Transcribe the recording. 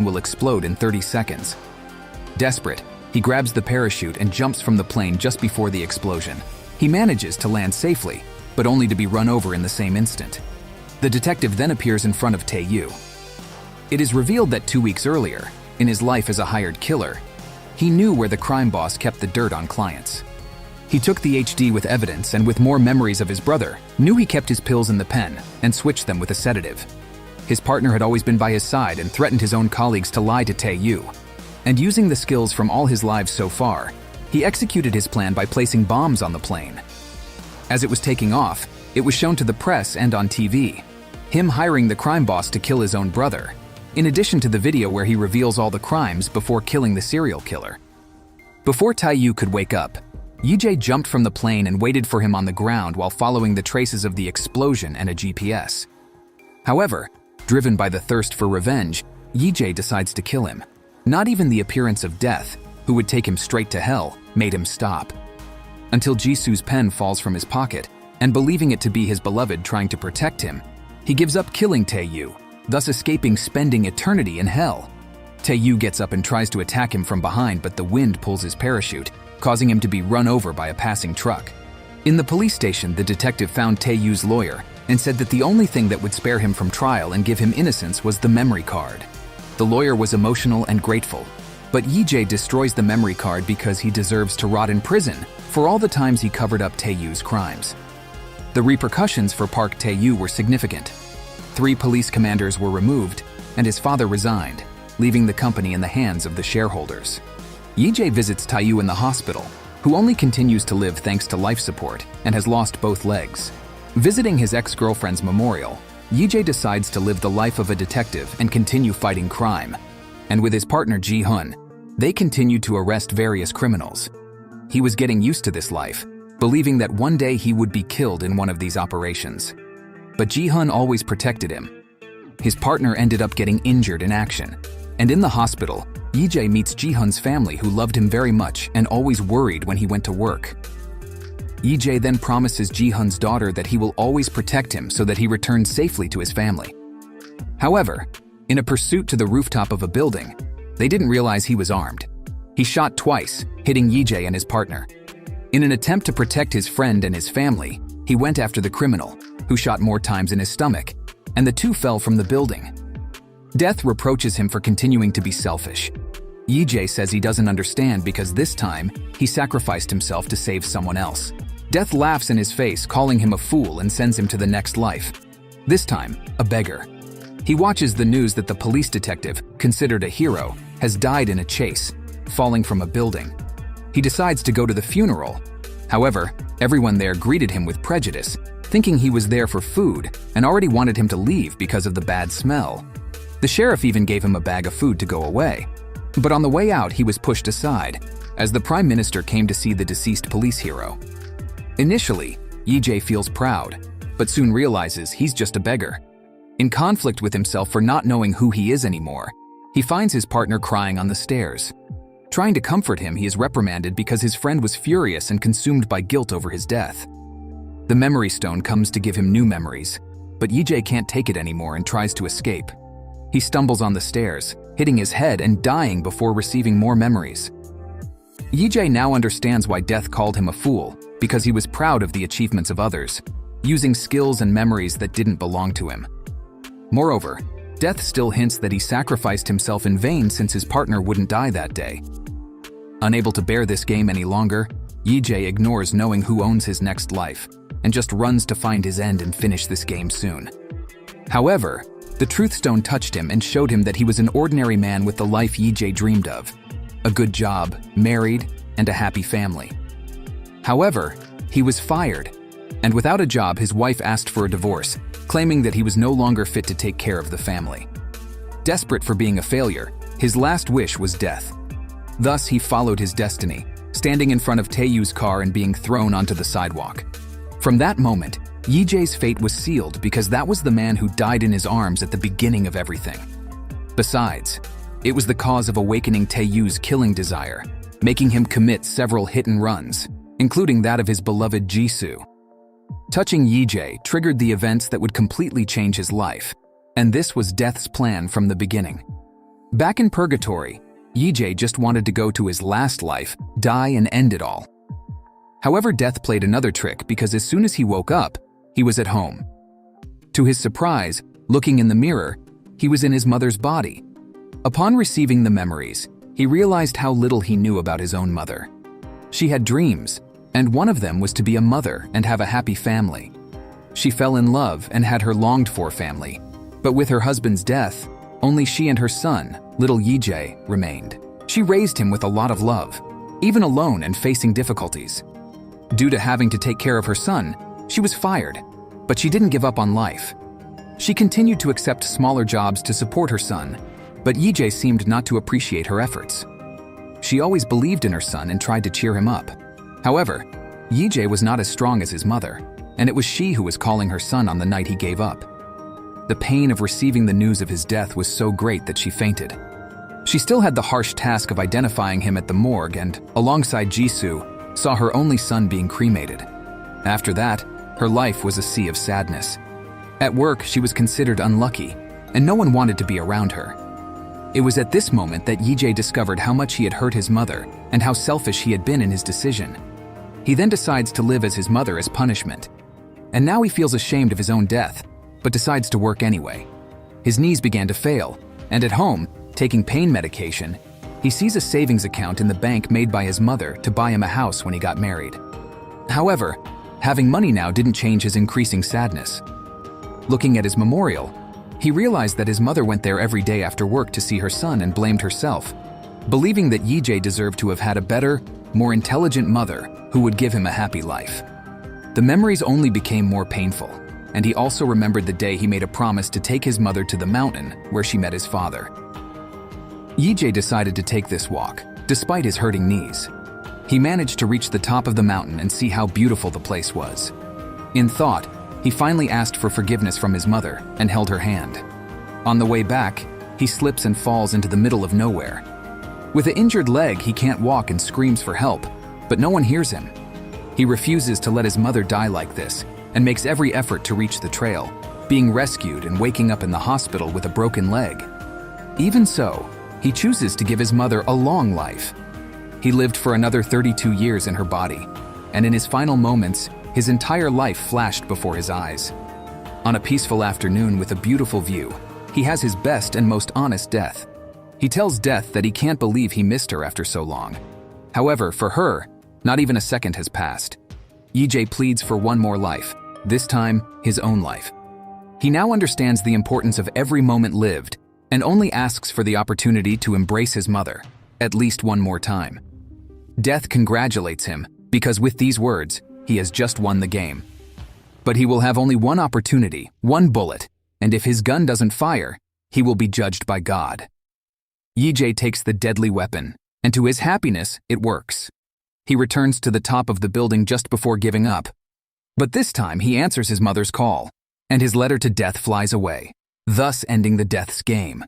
will explode in 30 seconds. Desperate, he grabs the parachute and jumps from the plane just before the explosion. He manages to land safely, but only to be run over in the same instant. The detective then appears in front of Tae-yu. It is revealed that 2 weeks earlier, in his life as a hired killer, he knew where the crime boss kept the dirt on clients. He took the HD with evidence and with more memories of his brother, knew he kept his pills in the pen and switched them with a sedative. His partner had always been by his side and threatened his own colleagues to lie to Tae-yu. And using the skills from all his lives so far, he executed his plan by placing bombs on the plane. As it was taking off, it was shown to the press and on TV, him hiring the crime boss to kill his own brother, in addition to the video where he reveals all the crimes before killing the serial killer. Before Tae-yu could wake up, Yi-jae jumped from the plane and waited for him on the ground while following the traces of the explosion and a GPS. However, driven by the thirst for revenge, Yi-jae decides to kill him. Not even the appearance of death, who would take him straight to hell, made him stop. Until Jisoo's pen falls from his pocket, and believing it to be his beloved trying to protect him, he gives up killing Tae-yu, thus escaping spending eternity in hell. Tae-yu gets up and tries to attack him from behind, but the wind pulls his parachute, causing him to be run over by a passing truck. In the police station, the detective found Tae-yu's lawyer and said that the only thing that would spare him from trial and give him innocence was the memory card. The lawyer was emotional and grateful, but Yi-jae destroys the memory card because he deserves to rot in prison for all the times he covered up Tae-yu's crimes. The repercussions for Park Tae-yu were significant. 3 police commanders were removed, and his father resigned, leaving the company in the hands of the shareholders. Yi-jae visits Tae-yu in the hospital, who only continues to live thanks to life support and has lost both legs. Visiting his ex-girlfriend's memorial, Yi-jae decides to live the life of a detective and continue fighting crime. And with his partner Ji-hun, they continued to arrest various criminals. He was getting used to this life, believing that one day he would be killed in one of these operations. But Ji-hun always protected him. His partner ended up getting injured in action, and in the hospital, Yi-jae meets Ji-hun's family who loved him very much and always worried when he went to work. Yi-jae then promises Ji-hun's daughter that he will always protect him so that he returns safely to his family. However, in a pursuit to the rooftop of a building, they didn't realize he was armed. He shot twice, hitting Yi-jae and his partner. In an attempt to protect his friend and his family, he went after the criminal, who shot more times in his stomach, and the two fell from the building. Death reproaches him for continuing to be selfish. Yi-jae says he doesn't understand because this time, he sacrificed himself to save someone else. Death laughs in his face, calling him a fool and sends him to the next life. This time, a beggar. He watches the news that the police detective, considered a hero, has died in a chase, falling from a building. He decides to go to the funeral. However, everyone there greeted him with prejudice, thinking he was there for food and already wanted him to leave because of the bad smell. The sheriff even gave him a bag of food to go away. But on the way out, he was pushed aside, as the Prime Minister came to see the deceased police hero. Initially, Yi-jae feels proud, but soon realizes he's just a beggar. In conflict with himself for not knowing who he is anymore, he finds his partner crying on the stairs. Trying to comfort him, he is reprimanded because his friend was furious and consumed by guilt over his death. The memory stone comes to give him new memories, but Yi-jae can't take it anymore and tries to escape. He stumbles on the stairs, hitting his head and dying before receiving more memories. Yi-jae now understands why death called him a fool, because he was proud of the achievements of others, using skills and memories that didn't belong to him. Moreover, death still hints that he sacrificed himself in vain since his partner wouldn't die that day. Unable to bear this game any longer, Yi-jae ignores knowing who owns his next life, and just runs to find his end and finish this game soon. However, the Truth Stone touched him and showed him that he was an ordinary man with the life Yi-jae dreamed of. A good job, married, and a happy family. However, he was fired, and without a job, his wife asked for a divorce, claiming that he was no longer fit to take care of the family. Desperate for being a failure, his last wish was death. Thus, he followed his destiny, standing in front of Tae-yu's car and being thrown onto the sidewalk. From that moment, Yi-jae's fate was sealed because that was the man who died in his arms at the beginning of everything. Besides, it was the cause of awakening Tae-yu's killing desire, making him commit several hit and runs, including that of his beloved Jisoo. Touching Yi-jae triggered the events that would completely change his life, and this was Death's plan from the beginning. Back in purgatory, Yijie just wanted to go to his last life, die and end it all. However, death played another trick because as soon as he woke up, he was at home. To his surprise, looking in the mirror, he was in his mother's body. Upon receiving the memories, he realized how little he knew about his own mother. She had dreams, and one of them was to be a mother and have a happy family. She fell in love and had her longed-for family, but with her husband's death, only she and her son, little Yijie, remained. She raised him with a lot of love, even alone and facing difficulties. Due to having to take care of her son, she was fired, but she didn't give up on life. She continued to accept smaller jobs to support her son, but Yijie seemed not to appreciate her efforts. She always believed in her son and tried to cheer him up. However, Yijie was not as strong as his mother, and it was she who was calling her son on the night he gave up. The pain of receiving the news of his death was so great that she fainted. She still had the harsh task of identifying him at the morgue and, alongside Jisoo, saw her only son being cremated. After that, her life was a sea of sadness. At work, she was considered unlucky, and no one wanted to be around her. It was at this moment that Yijie discovered how much he had hurt his mother and how selfish he had been in his decision. He then decides to live as his mother as punishment. And now he feels ashamed of his own death, but decides to work anyway. His knees began to fail, and at home, taking pain medication, he sees a savings account in the bank made by his mother to buy him a house when he got married. However, having money now didn't change his increasing sadness. Looking at his memorial, he realized that his mother went there every day after work to see her son and blamed herself, believing that Yijie deserved to have had a better, more intelligent mother who would give him a happy life. The memories only became more painful, and he also remembered the day he made a promise to take his mother to the mountain where she met his father. Yijie decided to take this walk, despite his hurting knees. He managed to reach the top of the mountain and see how beautiful the place was. In thought, he finally asked for forgiveness from his mother and held her hand. On the way back, he slips and falls into the middle of nowhere. With an injured leg, he can't walk and screams for help, but no one hears him. He refuses to let his mother die like this and makes every effort to reach the trail, being rescued and waking up in the hospital with a broken leg. Even so, he chooses to give his mother a long life. He lived for another 32 years in her body, and in his final moments, his entire life flashed before his eyes. On a peaceful afternoon with a beautiful view, he has his best and most honest death. He tells Death that he can't believe he missed her after so long. However, for her, not even a second has passed. Yijie pleads for one more life, this time his own life. He now understands the importance of every moment lived and only asks for the opportunity to embrace his mother, at least one more time. Death congratulates him because with these words, he has just won the game. But he will have only one opportunity, one bullet, and if his gun doesn't fire, he will be judged by God. Yijie takes the deadly weapon, and to his happiness, it works. He returns to the top of the building just before giving up. But this time, he answers his mother's call, and his letter to Death flies away, thus ending the Death's game.